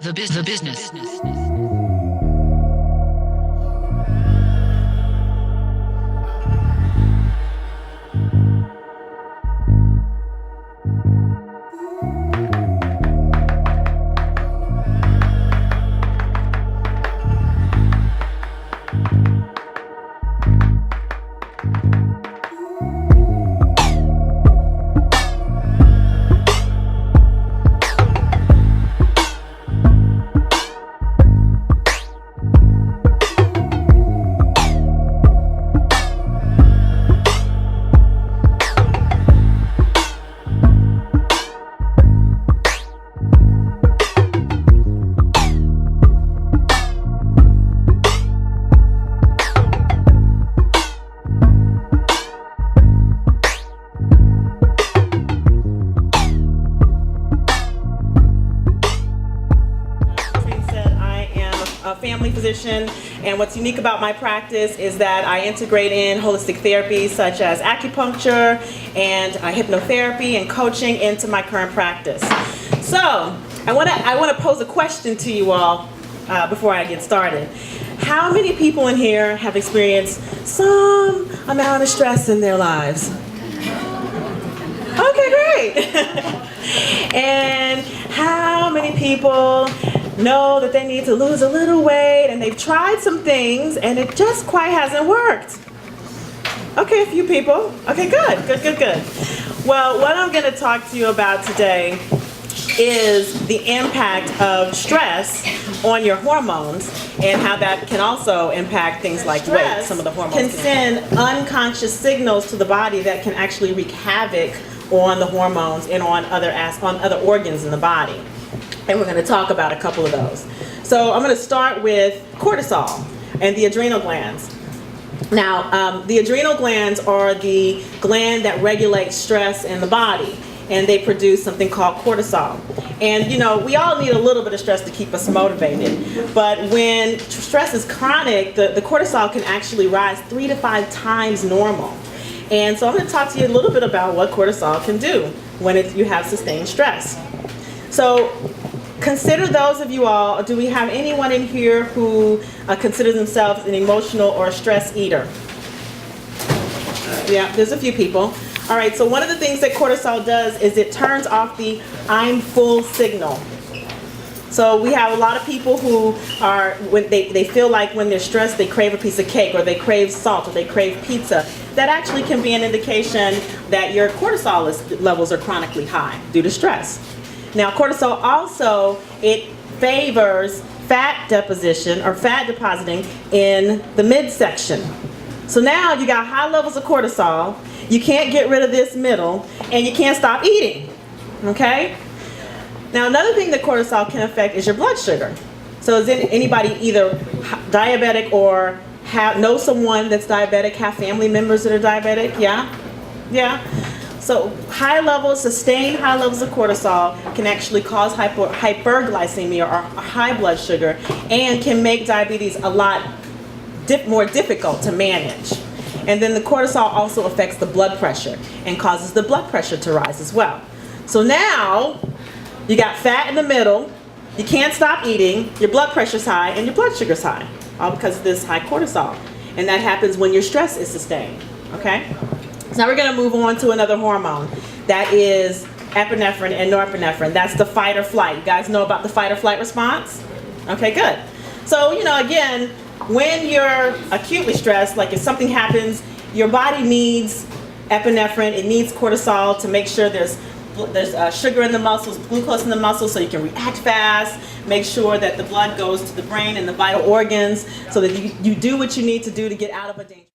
The business. Family physician, and what's unique about my practice is that I integrate in holistic therapies such as acupuncture and hypnotherapy and coaching into my current practice. So I want to pose a question to you all before I get started. How many people in here have experienced some amount of stress in their lives? Okay, great. And how many people know that they need to lose a little weight and they've tried some things and it just quite hasn't worked? Okay, a few people. Okay, good. Well, what I'm going to talk to you about today is the impact of stress on your hormones and how that can also impact things like weight. Some of the hormones can send unconscious signals to the body that can actually wreak havoc on the hormones and on other organs in the body. And we're going to talk about a couple of those. So I'm going to start with cortisol and the adrenal glands. Now, the adrenal glands are the gland that regulates stress in the body, and they produce something called cortisol. And you know, we all need a little bit of stress to keep us motivated, but when stress is chronic, the cortisol can actually rise 3 to 5 times normal. And so I'm going to talk to you a little bit about what cortisol can do when you have sustained stress. So consider those of you all, do we have anyone in here who considers themselves an emotional or a stress eater? Yeah, there's a few people. All right, so one of the things that cortisol does is it turns off the I'm full signal. So we have a lot of people who are, when they feel like when they're stressed, they crave a piece of cake or they crave salt or they crave pizza. That actually can be an indication that your cortisol levels are chronically high due to stress. Now, cortisol also, it favors fat deposition or fat depositing in the midsection. So now you got high levels of cortisol, you can't get rid of this middle, and you can't stop eating, okay? Now, another thing that cortisol can affect is your blood sugar. So is anybody either diabetic or know someone that's diabetic, have family members that are diabetic? Yeah? So sustained high levels of cortisol can actually cause hyperglycemia or high blood sugar and can make diabetes a lot more difficult to manage. And then the cortisol also affects the blood pressure and causes the blood pressure to rise as well. So now you got fat in the middle, you can't stop eating, your blood pressure's high and your blood sugar's high, all because of this high cortisol. And that happens when your stress is sustained, okay? So now we're going to move on to another hormone. That is epinephrine and norepinephrine. That's the fight or flight. You guys know about the fight or flight response? Okay, good. So, you know, again, when you're acutely stressed, like if something happens, your body needs epinephrine, it needs cortisol to make sure there's sugar in the muscles, glucose in the muscles, so you can react fast, make sure that the blood goes to the brain and the vital organs so that you do what you need to do to get out of a danger.